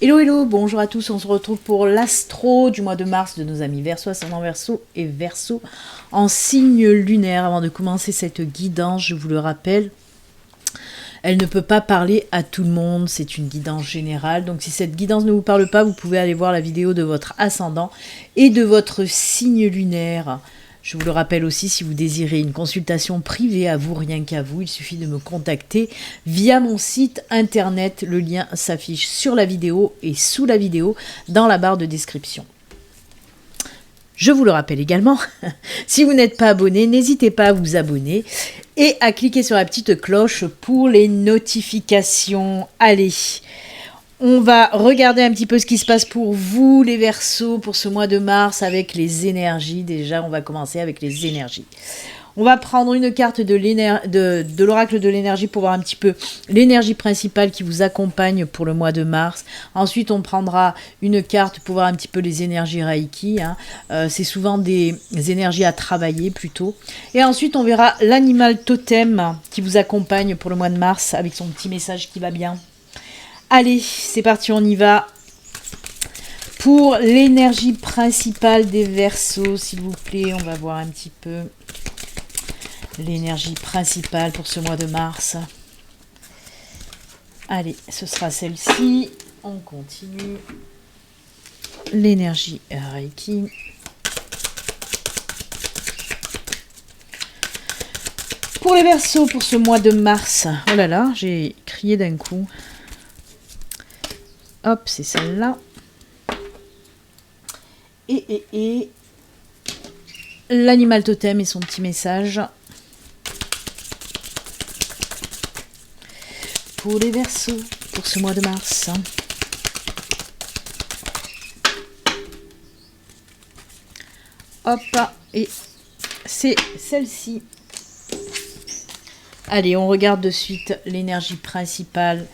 Hello hello, bonjour à tous, on se retrouve pour l'astro du mois de mars de nos amis Verseau, ascendant Verseau et Verseau en signe lunaire. Avant de commencer cette guidance, je vous le rappelle, elle ne peut pas parler à tout le monde, c'est une guidance générale. Donc si cette guidance ne vous parle pas, vous pouvez aller voir la vidéo de votre ascendant et de votre signe lunaire. Je vous le rappelle aussi, si vous désirez une consultation privée à vous, rien qu'à vous, il suffit de me contacter via mon site internet. Le lien s'affiche sur la vidéo et sous la vidéo dans la barre de description. Je vous le rappelle également, si vous n'êtes pas abonné, n'hésitez pas à vous abonner et à cliquer sur la petite cloche pour les notifications. Allez, on va regarder un petit peu ce qui se passe pour vous, les Verseaux, pour ce mois de mars avec les énergies. Déjà, on va commencer avec les énergies. On va prendre une carte de l'oracle de l'énergie pour voir un petit peu l'énergie principale qui vous accompagne pour le mois de mars. Ensuite, on prendra une carte pour voir un petit peu les énergies Reiki. C'est souvent des énergies à travailler plutôt. Et ensuite, on verra l'animal totem qui vous accompagne pour le mois de mars avec son petit message qui va bien. Allez, c'est parti, on y va. Pour l'énergie principale des Verseaux, s'il vous plaît, on va voir un petit peu l'énergie principale pour ce mois de mars. Allez, ce sera celle-ci. On continue. L'énergie Reiki. Pour les Verseaux, pour ce mois de mars. Oh là là, j'ai crié d'un coup. Hop, c'est celle-là. Et l'animal totem et son petit message. Pour les Verseaux, pour ce mois de mars. Hop, et c'est celle-ci. Allez, on regarde de suite l'énergie principale.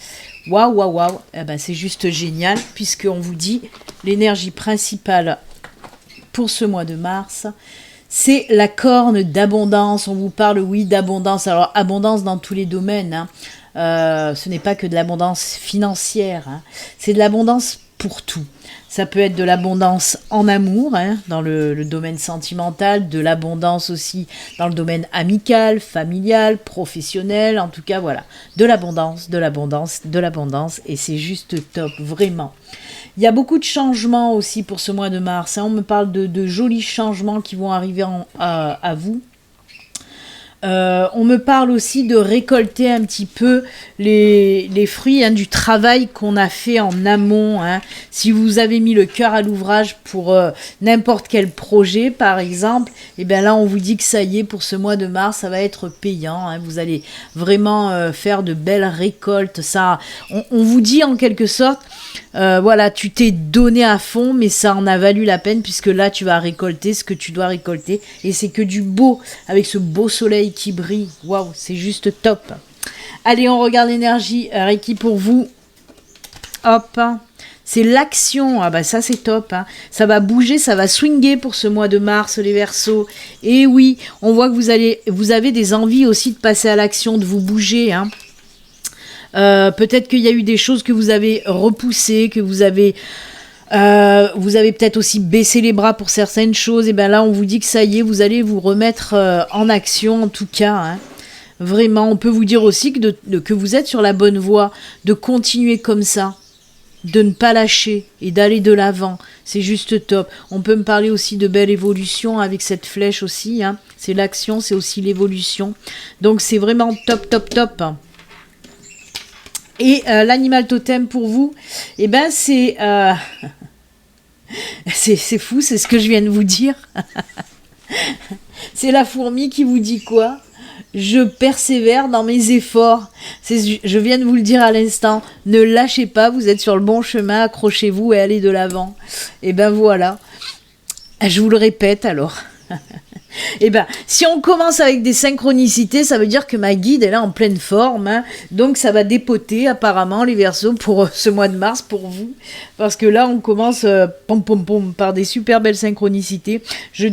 Waouh, waouh, waouh. Eh ben, c'est juste génial, puisqu'on vous dit l'énergie principale pour ce mois de mars, c'est la corne d'abondance. On vous parle, oui, d'abondance. Alors, abondance dans tous les domaines. Ce n'est pas que de l'abondance financière. C'est de l'abondance pour tout. Ça peut être de l'abondance en amour, dans le domaine sentimental, de l'abondance aussi dans le domaine amical, familial, professionnel, en tout cas, voilà. De l'abondance, de l'abondance, de l'abondance, et c'est juste top, vraiment. Il y a beaucoup de changements aussi pour ce mois de mars. On me parle de jolis changements qui vont arriver à vous. On me parle aussi de récolter un petit peu les fruits du travail qu'on a fait en amont. Si vous avez mis le cœur à l'ouvrage pour n'importe quel projet, par exemple, et bien là, on vous dit que ça y est, pour ce mois de mars, ça va être payant. Vous allez vraiment faire de belles récoltes. Ça, on vous dit en quelque sorte, voilà, tu t'es donné à fond, mais ça en a valu la peine, puisque là, tu vas récolter ce que tu dois récolter. Et c'est que du beau, avec ce beau soleil qui brille. Waouh, c'est juste top. Allez, on regarde l'énergie Reiki pour vous. Hop, c'est l'action. Ah bah ça c'est top. Ça va bouger, ça va swinger pour ce mois de mars, les Verseaux. Et oui, on voit que vous avez des envies aussi de passer à l'action, de vous bouger. Peut-être qu'il y a eu des choses que vous avez repoussées, que vous avez peut-être aussi baissé les bras pour certaines choses. Et bien là, on vous dit que ça y est, vous allez vous remettre en action, en tout cas. Vraiment, on peut vous dire aussi que vous êtes sur la bonne voie, de continuer comme ça, de ne pas lâcher et d'aller de l'avant. C'est juste top. On peut me parler aussi de belle évolution avec cette flèche aussi. C'est l'action, c'est aussi l'évolution. Donc c'est vraiment top, top, top. Et l'animal totem pour vous, eh ben c'est fou, c'est ce que je viens de vous dire. C'est la fourmi qui vous dit quoi? Je persévère dans mes efforts. Je viens de vous le dire à l'instant. Ne lâchez pas, vous êtes sur le bon chemin, accrochez-vous et allez de l'avant. Et ben voilà. Je vous le répète alors. Et ben, si on commence avec des synchronicités, ça veut dire que ma guide est là en pleine forme. Donc ça va dépoter apparemment les Verseaux pour ce mois de mars pour vous. Parce que là, on commence par des super belles synchronicités. Je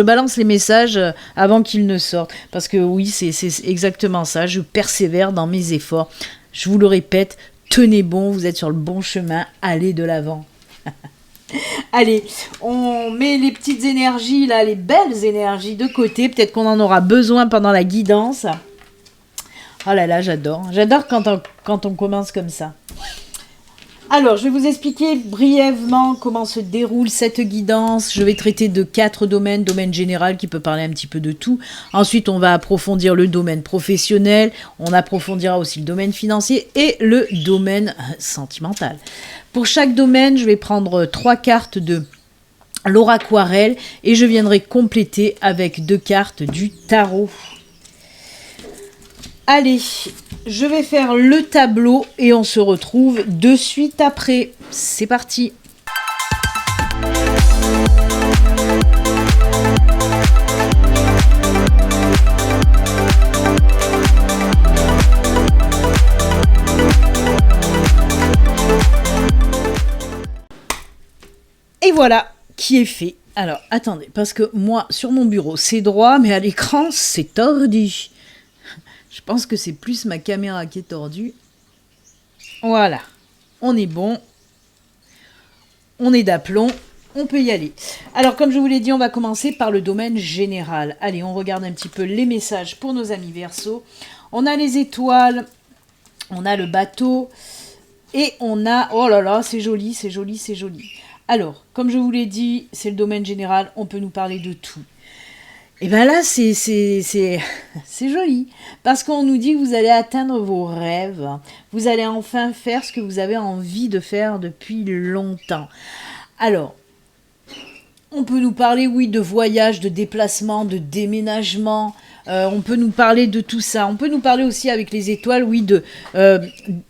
balance les messages avant qu'ils ne sortent. Parce que oui, c'est exactement ça. Je persévère dans mes efforts. Je vous le répète, tenez bon, vous êtes sur le bon chemin, allez de l'avant. Allez, on met les petites énergies là, les belles énergies de côté, peut-être qu'on en aura besoin pendant la guidance. Oh là là, j'adore quand on commence comme ça. Alors, je vais vous expliquer brièvement comment se déroule cette guidance. Je vais traiter de 4 domaines. Domaine général qui peut parler un petit peu de tout. Ensuite, on va approfondir le domaine professionnel. On approfondira aussi le domaine financier et le domaine sentimental. Pour chaque domaine, je vais prendre 3 cartes de l'oraquarelle et je viendrai compléter avec 2 cartes du tarot. Allez, je vais faire le tableau et on se retrouve de suite après. C'est parti. Et voilà qui est fait. Alors, attendez, parce que moi, sur mon bureau, c'est droit, mais à l'écran, c'est tordu. Je pense que c'est plus ma caméra qui est tordue. Voilà, on est bon. On est d'aplomb, on peut y aller. Alors, comme je vous l'ai dit, on va commencer par le domaine général. Allez, on regarde un petit peu les messages pour nos amis Verseau. On a les étoiles, on a le bateau, et on a... Oh là là, c'est joli, c'est joli, c'est joli. Alors, comme je vous l'ai dit, c'est le domaine général, on peut nous parler de tout. Et bien là, c'est joli, parce qu'on nous dit que vous allez atteindre vos rêves, vous allez enfin faire ce que vous avez envie de faire depuis longtemps. Alors, on peut nous parler, oui, de voyage, de déplacement, de déménagement, on peut nous parler de tout ça. On peut nous parler aussi avec les étoiles, oui,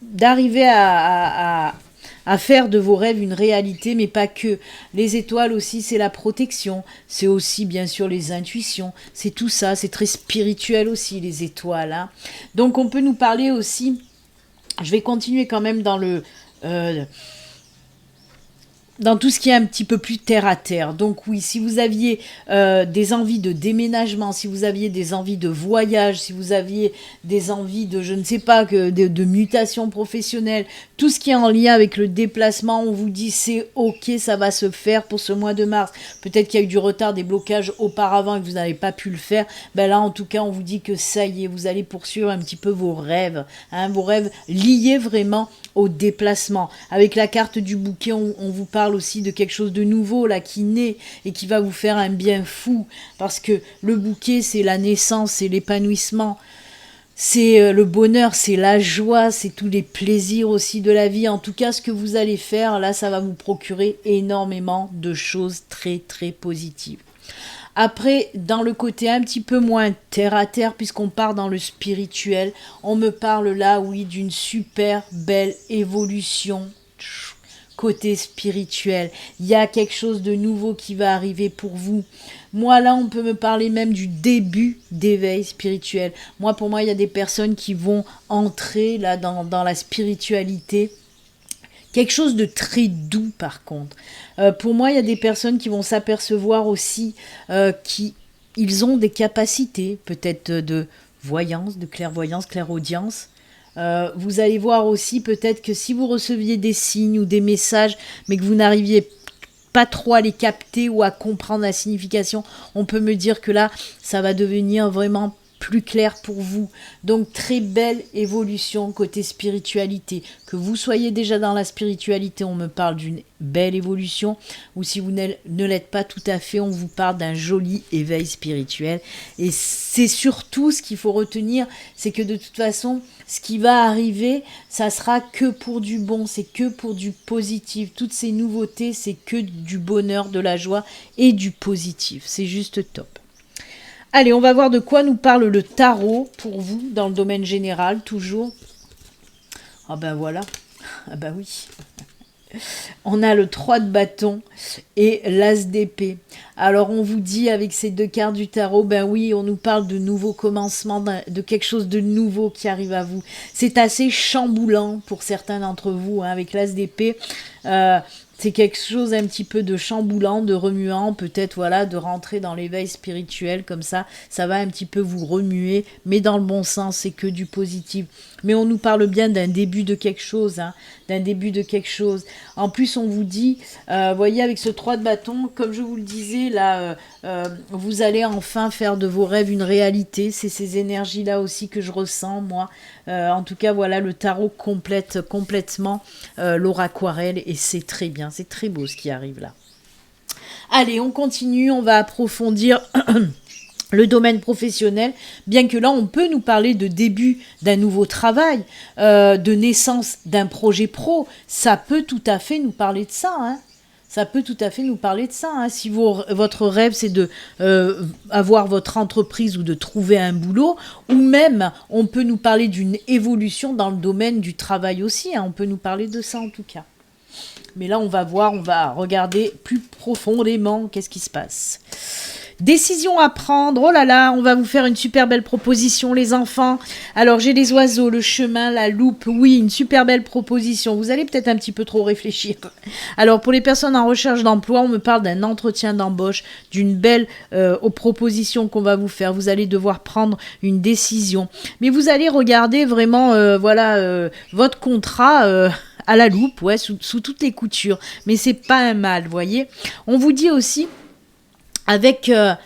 d'arriver à faire de vos rêves une réalité, mais pas que. Les étoiles aussi, c'est la protection, c'est aussi bien sûr les intuitions, c'est tout ça, c'est très spirituel aussi les étoiles. Hein. Donc on peut nous parler aussi, je vais continuer quand même dans dans tout ce qui est un petit peu plus terre à terre. Donc oui, si vous aviez des envies de déménagement, si vous aviez des envies de voyage, si vous aviez des envies de, je ne sais pas, de mutation professionnelle, tout ce qui est en lien avec le déplacement, on vous dit c'est ok, ça va se faire pour ce mois de mars. Peut-être qu'il y a eu du retard, des blocages auparavant et que vous n'avez pas pu le faire. Ben là, en tout cas, on vous dit que ça y est, vous allez poursuivre un petit peu vos rêves. Hein, vos rêves liés vraiment au déplacement. Avec la carte du bouquet, on vous parle aussi de quelque chose de nouveau là qui naît et qui va vous faire un bien fou. Parce que le bouquet, c'est la naissance, c'est l'épanouissement. C'est le bonheur, c'est la joie, c'est tous les plaisirs aussi de la vie. En tout cas, ce que vous allez faire, là, ça va vous procurer énormément de choses très, très positives. Après, dans le côté un petit peu moins terre-à-terre, puisqu'on part dans le spirituel, on me parle là, oui, d'une super belle évolution côté spirituel. Il y a quelque chose de nouveau qui va arriver pour vous. Moi, là, on peut me parler même du début d'éveil spirituel. Pour moi, il y a des personnes qui vont entrer là dans la spiritualité. Quelque chose de très doux, par contre. Pour moi, il y a des personnes qui vont s'apercevoir aussi qu'ils ont des capacités, peut-être de voyance, de clairvoyance, clairaudience. Vous allez voir aussi peut-être que si vous receviez des signes ou des messages, mais que vous n'arriviez pas trop à les capter ou à comprendre la signification, on peut me dire que là, ça va devenir vraiment plus clair pour vous. Donc, très belle évolution côté spiritualité. Que vous soyez déjà dans la spiritualité, on me parle d'une belle évolution. Ou si vous ne l'êtes pas tout à fait, on vous parle d'un joli éveil spirituel. Et c'est surtout ce qu'il faut retenir, c'est que de toute façon, ce qui va arriver, ça sera que pour du bon, c'est que pour du positif. Toutes ces nouveautés, c'est que du bonheur, de la joie et du positif. C'est juste top. Allez, on va voir de quoi nous parle le tarot pour vous, dans le domaine général, toujours. Ah ben voilà, ah ben oui. On a le 3 de bâton et l'as d'épée. Alors on vous dit avec ces 2 cartes du tarot, ben oui, on nous parle de nouveaux commencements, de quelque chose de nouveau qui arrive à vous. C'est assez chamboulant pour certains d'entre vous, hein, avec l'as d'épée. C'est quelque chose un petit peu de chamboulant, de remuant, peut-être voilà, de rentrer dans l'éveil spirituel comme ça va un petit peu vous remuer, mais dans le bon sens, c'est que du positif. Mais on nous parle bien d'un début de quelque chose, hein, d'un début de quelque chose. En plus, on vous dit, voyez, avec ce 3 de bâton, comme je vous le disais, là, vous allez enfin faire de vos rêves une réalité. C'est ces énergies-là aussi que je ressens, moi. En tout cas, voilà, le tarot complète complètement l'aura aquarelle et c'est très bien, c'est très beau ce qui arrive là. Allez, on continue, on va approfondir le domaine professionnel, bien que là, on peut nous parler de début d'un nouveau travail, de naissance d'un projet pro. Ça peut tout à fait nous parler de ça, hein. Ça peut tout à fait nous parler de ça. Hein. Si votre rêve, c'est de avoir votre entreprise ou de trouver un boulot, ou même, on peut nous parler d'une évolution dans le domaine du travail aussi. Hein. On peut nous parler de ça en tout cas. Mais là, on va voir, on va regarder plus profondément qu'est-ce qui se passe. Décision à prendre, oh là là, on va vous faire une super belle proposition les enfants. Alors j'ai les oiseaux, le chemin, la loupe, oui, une super belle proposition. Vous allez peut-être un petit peu trop réfléchir. Alors pour les personnes en recherche d'emploi, on me parle d'un entretien d'embauche, d'une belle proposition qu'on va vous faire. Vous allez devoir prendre une décision. Mais vous allez regarder vraiment, votre contrat... à la loupe, ouais, sous toutes les coutures. Mais c'est pas un mal, vous voyez. On vous dit aussi, avec... je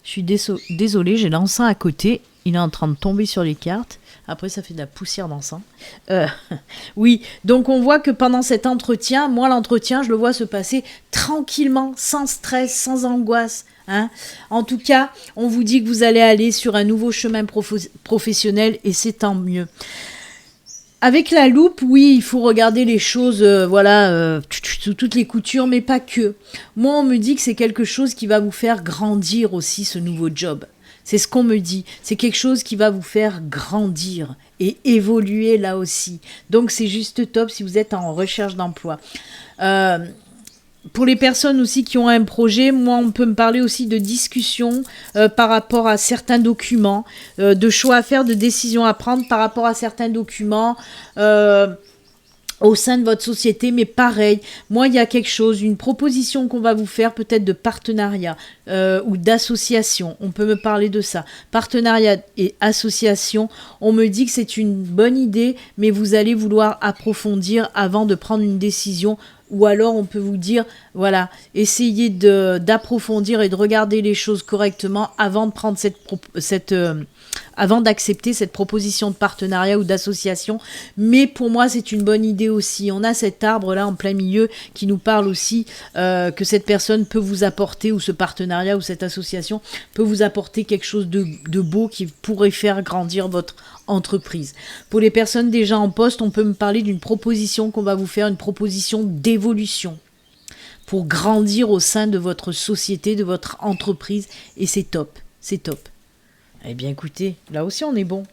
suis désolée, j'ai l'encens à côté. Il est en train de tomber sur les cartes. Après, ça fait de la poussière d'encens. Oui, donc on voit que pendant cet entretien, moi, l'entretien, je le vois se passer tranquillement, sans stress, sans angoisse. Hein. En tout cas, on vous dit que vous allez aller sur un nouveau chemin professionnel et c'est tant mieux. Avec la loupe, oui, il faut regarder les choses, sous toutes les coutures, mais pas que. Moi, on me dit que c'est quelque chose qui va vous faire grandir aussi, ce nouveau job. C'est ce qu'on me dit. C'est quelque chose qui va vous faire grandir et évoluer là aussi. Donc, c'est juste top si vous êtes en recherche d'emploi. Pour les personnes aussi qui ont un projet, moi, on peut me parler aussi de discussion par rapport à certains documents, de choix à faire, de décisions à prendre par rapport à certains documents au sein de votre société. Mais pareil, moi, il y a quelque chose, une proposition qu'on va vous faire, peut-être de partenariat ou d'association. On peut me parler de ça. Partenariat et association, on me dit que c'est une bonne idée, mais vous allez vouloir approfondir avant de prendre une décision. Ou alors on peut vous dire, voilà, essayez d'approfondir et de regarder les choses correctement avant de prendre avant d'accepter cette proposition de partenariat ou d'association. Mais pour moi, c'est une bonne idée aussi. On a cet arbre-là en plein milieu qui nous parle aussi que cette personne peut vous apporter, ou ce partenariat ou cette association peut vous apporter quelque chose de beau qui pourrait faire grandir votre entreprise. Pour les personnes déjà en poste, on peut me parler d'une proposition qu'on va vous faire, une proposition d'évolution pour grandir au sein de votre société, de votre entreprise, et c'est top, c'est top. Eh bien écoutez, là aussi on est bon.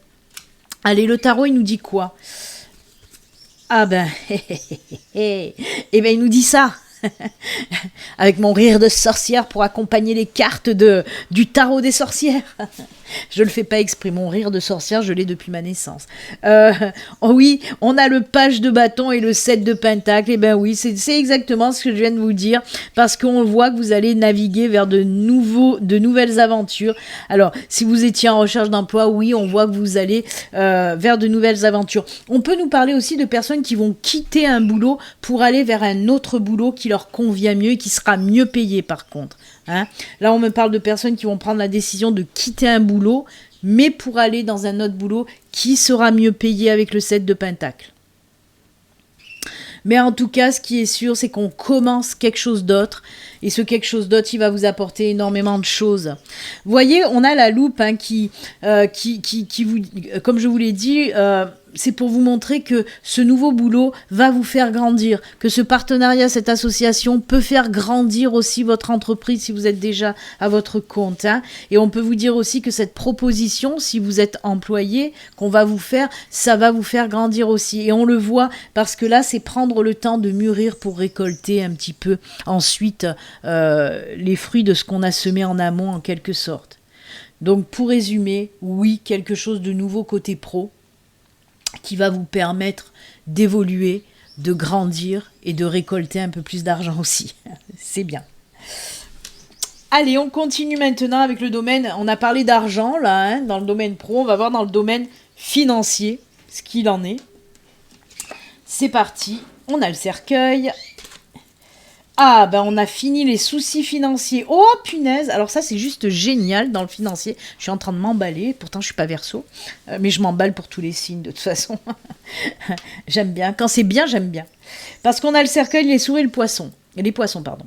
Allez, le tarot il nous dit quoi? Ah ben, eh ben il nous dit ça. Avec mon rire de sorcière pour accompagner les cartes du tarot des sorcières. Je le fais pas exprès, mon rire de sorcière, je l'ai depuis ma naissance. Oui, on a le page de bâton et le 7 de pentacle. Et ben oui, c'est exactement ce que je viens de vous dire, parce qu'on voit que vous allez naviguer vers de nouvelles aventures. Alors, si vous étiez en recherche d'emploi, oui, on voit que vous allez vers de nouvelles aventures. On peut nous parler aussi de personnes qui vont quitter un boulot pour aller vers un autre boulot qui leur convient mieux et qui sera mieux payé par contre. Hein. Là, on me parle de personnes qui vont prendre la décision de quitter un boulot, mais pour aller dans un autre boulot qui sera mieux payé avec le 7 de pentacle. Mais en tout cas, ce qui est sûr, c'est qu'on commence quelque chose d'autre. Et ce quelque chose d'autre, il va vous apporter énormément de choses. Vous voyez, on a la loupe hein, qui vous, comme je vous l'ai dit, c'est pour vous montrer que ce nouveau boulot va vous faire grandir, que ce partenariat, cette association peut faire grandir aussi votre entreprise si vous êtes déjà à votre compte. Hein. Et on peut vous dire aussi que cette proposition, si vous êtes employé, qu'on va vous faire, ça va vous faire grandir aussi. Et on le voit parce que là, c'est prendre le temps de mûrir pour récolter un petit peu ensuite les fruits de ce qu'on a semé en amont en quelque sorte. Donc pour résumer, oui, quelque chose de nouveau côté pro, qui va vous permettre d'évoluer, de grandir et de récolter un peu plus d'argent aussi. C'est bien. Allez, on continue maintenant avec le domaine, on a parlé d'argent là, hein, dans le domaine pro, on va voir dans le domaine financier ce qu'il en est. C'est parti, on a le cercueil. Ah, ben on a fini les soucis financiers. Oh, punaise. Alors ça, c'est juste génial dans le financier. Je suis en train de m'emballer. Pourtant, je suis pas Verseau. Mais je m'emballe pour tous les signes, de toute façon. J'aime bien. Quand c'est bien, j'aime bien. Parce qu'on a le cercueil, les souris et le poisson. Les poissons, pardon.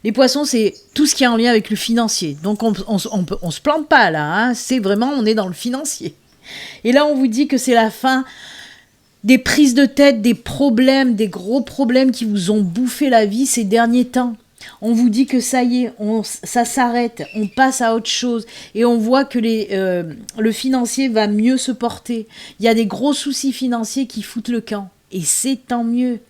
Les poissons, c'est tout ce qui est en lien avec le financier. Donc, on se plante pas, là. Hein. C'est vraiment, on est dans le financier. Et là, on vous dit que c'est la fin des prises de tête, des problèmes, des gros problèmes qui vous ont bouffé la vie ces derniers temps. On vous dit que ça y est, ça s'arrête, on passe à autre chose et on voit que le financier va mieux se porter. Il y a des gros soucis financiers qui foutent le camp et c'est tant mieux.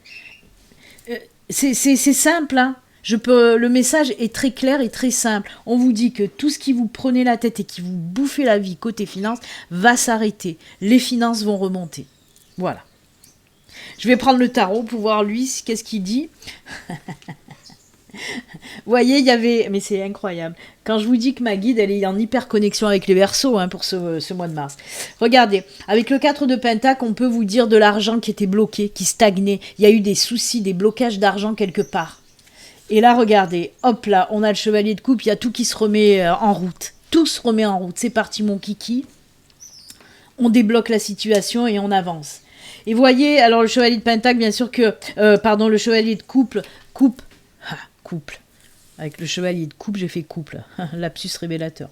C'est simple, hein. Le message est très clair et très simple. On vous dit que tout ce qui vous prenait la tête et qui vous bouffait la vie côté finance va s'arrêter. Les finances vont remonter. Voilà. Je vais prendre le tarot pour voir lui, qu'est-ce qu'il dit. Vous voyez, il y avait... Mais c'est incroyable. Quand je vous dis que ma guide, elle est en hyper connexion avec les Verseaux hein, pour ce mois de mars. Regardez, avec le 4 de Pentacle, on peut vous dire de l'argent qui était bloqué, qui stagnait. Il y a eu des soucis, des blocages d'argent quelque part. Et là, regardez, hop là, on a le chevalier de coupe, il y a tout qui se remet en route. Tout se remet en route. C'est parti, mon kiki. On débloque la situation et on avance. Et voyez, alors le chevalier de Pentacle, bien sûr que... le chevalier de couple. Avec le chevalier de coupe, j'ai fait couple. Lapsus révélateur.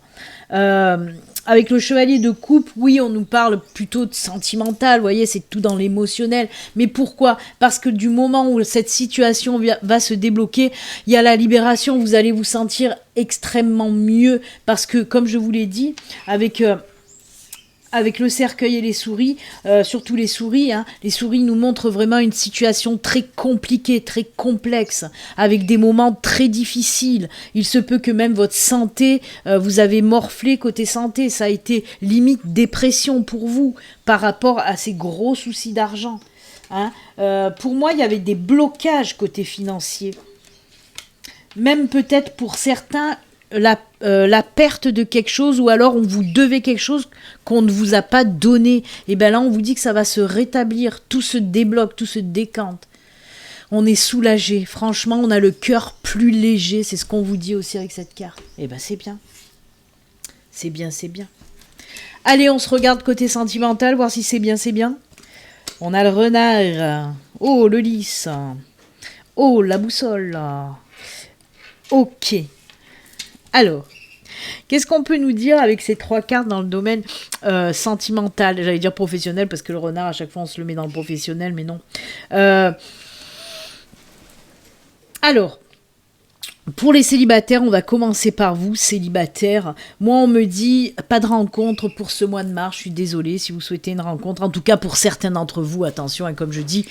Avec le chevalier de coupe, oui, on nous parle plutôt de sentimental. Vous voyez, c'est tout dans l'émotionnel. Mais pourquoi ? Parce que du moment où cette situation va se débloquer, il y a la libération. Vous allez vous sentir extrêmement mieux. Parce que, comme je vous l'ai dit, avec le cercueil et les souris, surtout les souris nous montrent vraiment une situation très compliquée, très complexe, avec des moments très difficiles. Il se peut que même votre santé, vous avez morflé côté santé, ça a été limite dépression pour vous par rapport à ces gros soucis d'argent. Hein. Pour moi, il y avait des blocages côté financier. Même peut-être pour certains, la perte de quelque chose ou alors on vous devait quelque chose qu'on ne vous a pas donné. Et bien là, on vous dit que ça va se rétablir, tout se débloque, tout se décante. On est soulagé. Franchement, on a le cœur plus léger. C'est ce qu'on vous dit aussi avec cette carte. Et bien, c'est bien. C'est bien, c'est bien. Allez, on se regarde côté sentimental, voir si c'est bien, c'est bien. On a le renard. Oh, le lys. Oh, la boussole. Ok. Alors, qu'est-ce qu'on peut nous dire avec ces 3 cartes dans le domaine sentimental ? J'allais dire professionnel, parce que le renard, à chaque fois, on se le met dans le professionnel, mais non. Alors, pour les célibataires, on va commencer par vous, célibataires. Moi, on me dit, pas de rencontre pour ce mois de mars. Je suis désolée si vous souhaitez une rencontre. En tout cas, pour certains d'entre vous, attention, hein, comme je dis,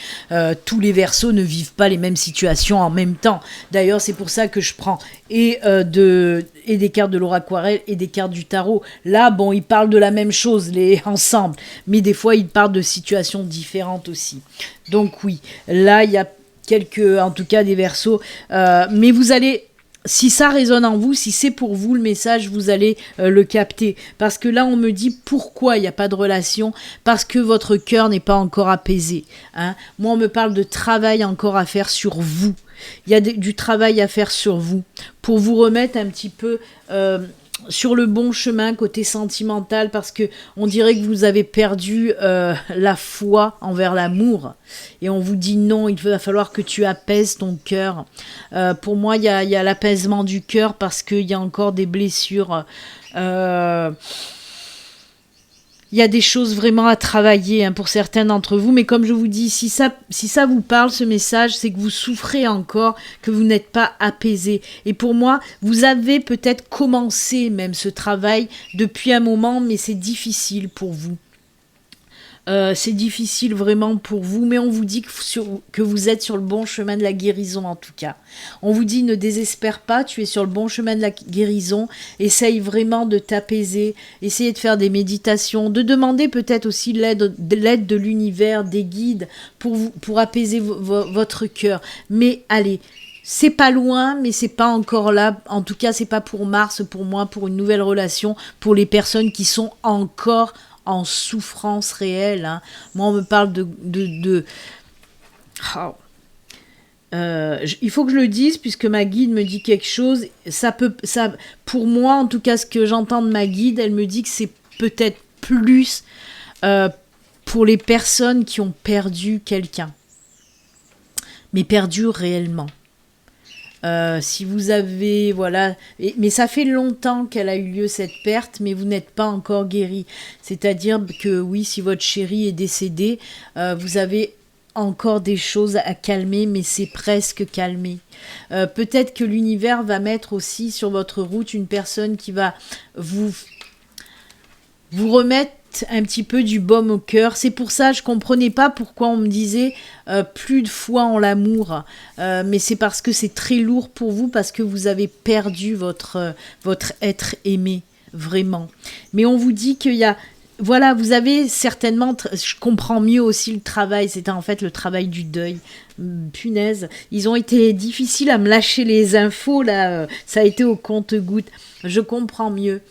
tous les Verseaux ne vivent pas les mêmes situations en même temps. D'ailleurs, c'est pour ça que je prends et des cartes de l'oracle et des cartes du tarot. Là, bon, ils parlent de la même chose, ensemble. Mais des fois, ils parlent de situations différentes aussi. Donc oui, là, il y a en tout cas des Verseaux, mais vous allez, si ça résonne en vous, si c'est pour vous le message, vous allez le capter, parce que là on me dit pourquoi il n'y a pas de relation, parce que votre cœur n'est pas encore apaisé, hein. Moi on me parle de travail encore à faire sur vous, il y a du travail à faire sur vous, pour vous remettre un petit peu sur le bon chemin côté sentimental, parce que on dirait que vous avez perdu la foi envers l'amour et on vous dit non, il va falloir que tu apaises ton cœur. Pour moi, il y a l'apaisement du cœur parce qu'il y a encore des blessures. Il y a des choses vraiment à travailler pour certains d'entre vous, mais comme je vous dis, si ça vous parle, ce message, c'est que vous souffrez encore, que vous n'êtes pas apaisé. Et pour moi, vous avez peut-être commencé même ce travail depuis un moment, mais c'est difficile pour vous. C'est difficile vraiment pour vous, mais on vous dit que vous êtes sur le bon chemin de la guérison en tout cas. On vous dit ne désespère pas, tu es sur le bon chemin de la guérison. Essaye vraiment de t'apaiser, essayez de faire des méditations, de demander peut-être aussi l'aide de l'univers, des guides pour apaiser votre cœur. Mais allez, c'est pas loin, mais c'est pas encore là. En tout cas, c'est pas pour Mars, pour moi, pour une nouvelle relation, pour les personnes qui sont encore en souffrance réelle. Hein. Moi, on me parle Oh. Il faut que je le dise, puisque ma guide me dit quelque chose. Pour moi, en tout cas, ce que j'entends de ma guide, elle me dit que c'est peut-être plus pour les personnes qui ont perdu quelqu'un. Mais perdu réellement. Si vous avez, voilà, mais ça fait longtemps qu'elle a eu lieu cette perte, mais vous n'êtes pas encore guéri. C'est-à-dire que oui, si votre chéri est décédé, vous avez encore des choses à calmer, mais c'est presque calmé. Peut-être que l'univers va mettre aussi sur votre route une personne qui va vous remettre un petit peu du baume au cœur. C'est pour ça, je comprenais pas pourquoi on me disait plus de foi en l'amour. Mais c'est parce que c'est très lourd pour vous, parce que vous avez perdu votre être aimé, vraiment. Mais on vous dit qu'il y a... Voilà, vous avez certainement... Je comprends mieux aussi le travail. C'était en fait le travail du deuil. Punaise. Ils ont été difficiles à me lâcher les infos, là. Ça a été au compte-gouttes. Je comprends mieux.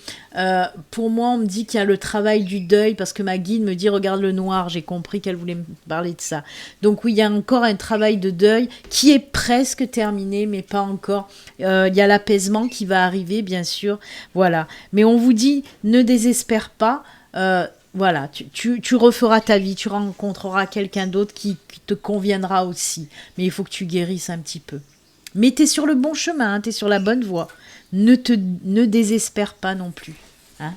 Pour moi, on me dit qu'il y a le travail du deuil, parce que ma guide me dit « Regarde le noir ». J'ai compris qu'elle voulait me parler de ça. Donc oui, il y a encore un travail de deuil qui est presque terminé, mais pas encore. Il y a l'apaisement qui va arriver, bien sûr. Voilà. Mais on vous dit « Ne désespère pas ». Voilà, tu referas ta vie, tu rencontreras quelqu'un d'autre qui te conviendra aussi. Mais il faut que tu guérisses un petit peu. Mais tu es sur le bon chemin, hein, tu es sur la bonne voie. Ne désespère pas non plus. Hein.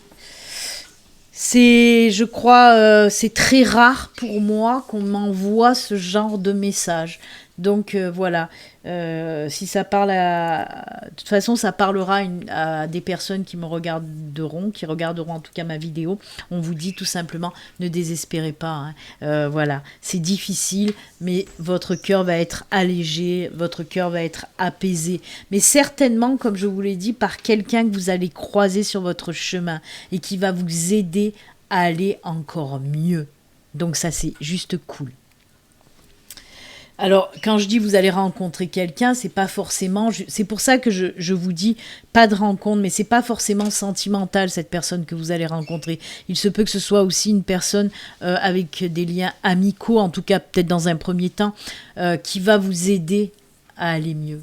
Je crois, c'est très rare pour moi qu'on m'envoie ce genre de message. Donc voilà, si ça parle de toute façon, ça parlera à des personnes qui me regarderont, qui regarderont en tout cas ma vidéo. On vous dit tout simplement, ne désespérez pas. Hein. Voilà, c'est difficile, mais votre cœur va être allégé, votre cœur va être apaisé. Mais certainement, comme je vous l'ai dit, par quelqu'un que vous allez croiser sur votre chemin et qui va vous aider à aller encore mieux. Donc ça, c'est juste cool. Alors, quand je dis vous allez rencontrer quelqu'un, c'est pas forcément... C'est pour ça que je vous dis pas de rencontre, mais c'est pas forcément sentimental, cette personne que vous allez rencontrer. Il se peut que ce soit aussi une personne avec des liens amicaux, en tout cas peut-être dans un premier temps, qui va vous aider à aller mieux.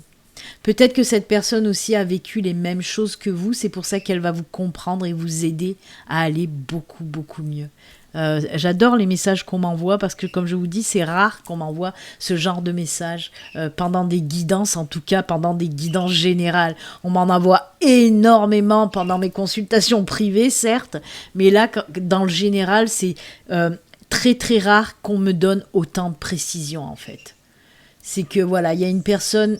Peut-être que cette personne aussi a vécu les mêmes choses que vous, c'est pour ça qu'elle va vous comprendre et vous aider à aller beaucoup, beaucoup mieux. J'adore les messages qu'on m'envoie parce que, comme je vous dis, c'est rare qu'on m'envoie ce genre de messages pendant des guidances, en tout cas pendant des guidances générales. On m'en envoie énormément pendant mes consultations privées, certes, mais là, dans le général, c'est très très rare qu'on me donne autant de précision en fait. C'est que voilà, il y a une personne,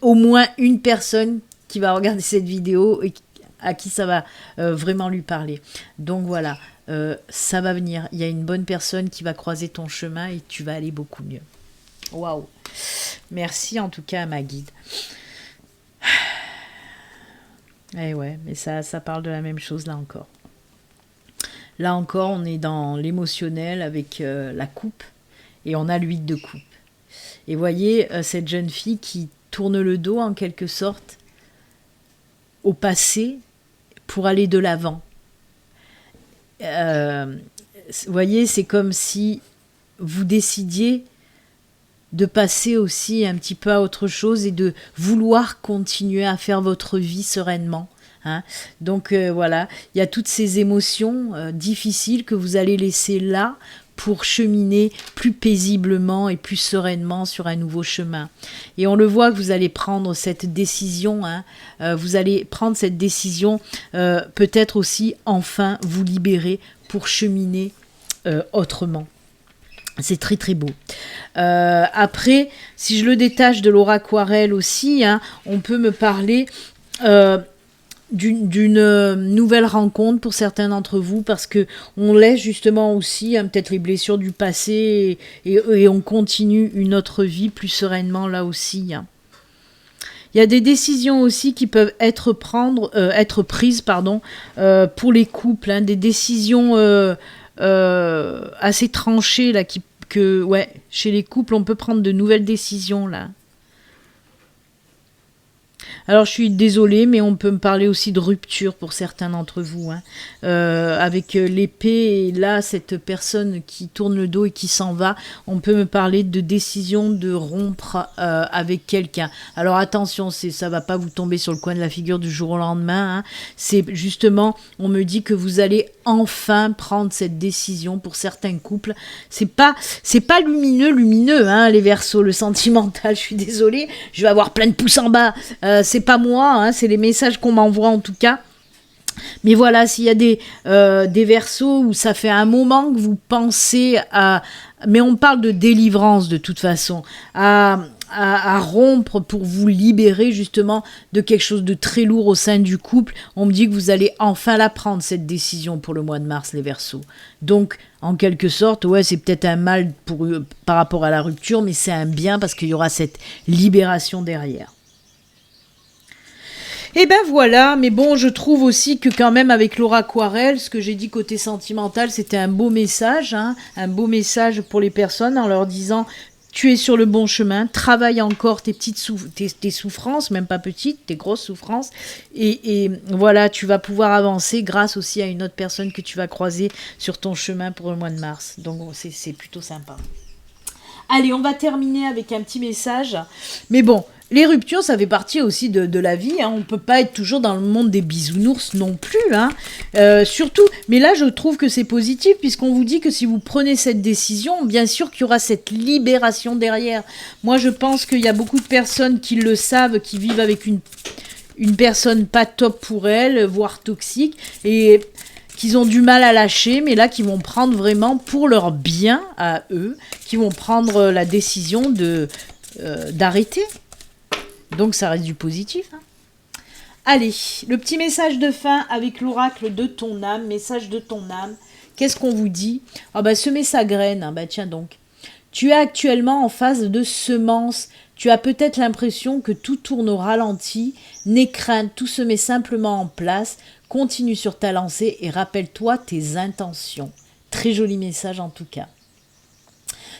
au moins une personne qui va regarder cette vidéo et à qui ça va vraiment lui parler. Donc voilà. Ça va venir, il y a une bonne personne qui va croiser ton chemin et tu vas aller beaucoup mieux. Waouh. Merci en tout cas à ma guide. Eh ouais, mais ça parle de la même chose là encore. Là encore, on est dans l'émotionnel avec la coupe et on a l'huile de coupe. Et voyez, cette jeune fille qui tourne le dos en quelque sorte au passé pour aller de l'avant. Vous voyez, c'est comme si vous décidiez de passer aussi un petit peu à autre chose et de vouloir continuer à faire votre vie sereinement. Hein. Donc voilà, il y a toutes ces émotions difficiles que vous allez laisser là pour cheminer plus paisiblement et plus sereinement sur un nouveau chemin. Et on le voit que vous allez prendre cette décision, hein, vous allez prendre cette décision, peut-être aussi enfin vous libérer pour cheminer autrement. C'est très très beau. Après, si je le détache de l'aura aquarelle aussi, hein, on peut me parler d'une nouvelle rencontre pour certains d'entre vous, parce que on laisse justement aussi peut-être les blessures du passé et on continue une autre vie plus sereinement là aussi. Il y a des décisions aussi qui peuvent être prises pour les couples, des décisions assez tranchées là, chez les couples on peut prendre de nouvelles décisions là. Alors je suis désolée, mais on peut me parler aussi de rupture pour certains d'entre vous. Avec l'épée et là, cette personne qui tourne le dos et qui s'en va, on peut me parler de décision de rompre avec quelqu'un. Alors attention, ça va pas vous tomber sur le coin de la figure du jour au lendemain. C'est justement, on me dit que vous allez enfin prendre cette décision pour certains couples. C'est pas lumineux, les Verseaux, le sentimental. Je suis désolée, je vais avoir plein de pouces en bas. C'est pas moi, c'est les messages qu'on m'envoie en tout cas. Mais voilà, s'il y a des Verseaux où ça fait un moment que vous pensez à... Mais on parle de délivrance de toute façon, à rompre pour vous libérer justement de quelque chose de très lourd au sein du couple. On me dit que vous allez enfin la prendre, cette décision pour le mois de mars, les Verseaux. Donc, en quelque sorte, c'est peut-être un mal par rapport à la rupture, mais c'est un bien parce qu'il y aura cette libération derrière. Et ben voilà, mais bon, je trouve aussi que quand même avec Laura Aquarelle, ce que j'ai dit côté sentimental, c'était un beau message, un beau message pour les personnes en leur disant tu es sur le bon chemin, travaille encore tes souffrances, même pas petites, tes grosses souffrances, et voilà, tu vas pouvoir avancer grâce aussi à une autre personne que tu vas croiser sur ton chemin pour le mois de mars. Donc c'est plutôt sympa. Allez, on va terminer avec un petit message, mais bon, les ruptures, ça fait partie aussi de la vie. On ne peut pas être toujours dans le monde des bisounours non plus. Surtout, mais là, je trouve que c'est positif puisqu'on vous dit que si vous prenez cette décision, bien sûr qu'il y aura cette libération derrière. Moi, je pense qu'il y a beaucoup de personnes qui le savent, qui vivent avec une personne pas top pour elles, voire toxique, et qu'ils ont du mal à lâcher, mais là, qui vont prendre vraiment pour leur bien à eux, qui vont prendre la décision d'arrêter. Donc ça reste du positif. Allez, le petit message de fin avec l'oracle de ton âme, message de ton âme. Qu'est-ce qu'on vous dit ? Semer sa graine, tiens donc. Tu es actuellement en phase de semence. Tu as peut-être l'impression que tout tourne au ralenti. N'aie crainte, tout se met simplement en place. Continue sur ta lancée et rappelle-toi tes intentions. Très joli message en tout cas.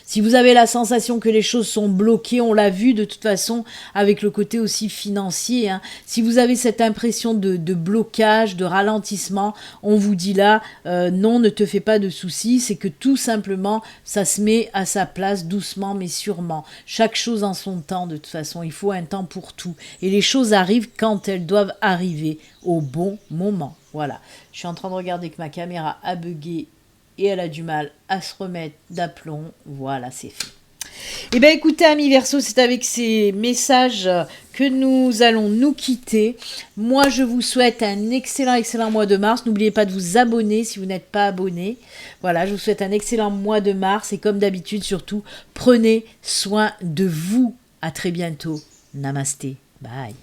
Si vous avez la sensation que les choses sont bloquées, on l'a vu de toute façon avec le côté aussi financier. Si vous avez cette impression de blocage, de ralentissement, on vous dit là, non, ne te fais pas de soucis, c'est que tout simplement, ça se met à sa place doucement mais sûrement. Chaque chose en son temps de toute façon, il faut un temps pour tout. Et les choses arrivent quand elles doivent arriver, au bon moment. Voilà, je suis en train de regarder que ma caméra a bugué et elle a du mal à se remettre d'aplomb. Voilà, c'est fait. Eh bien, écoutez, amis Verseaux, c'est avec ces messages que nous allons nous quitter. Moi, je vous souhaite un excellent mois de mars. N'oubliez pas de vous abonner si vous n'êtes pas abonné. Voilà, je vous souhaite un excellent mois de mars. Et comme d'habitude, surtout, prenez soin de vous. À très bientôt. Namasté. Bye.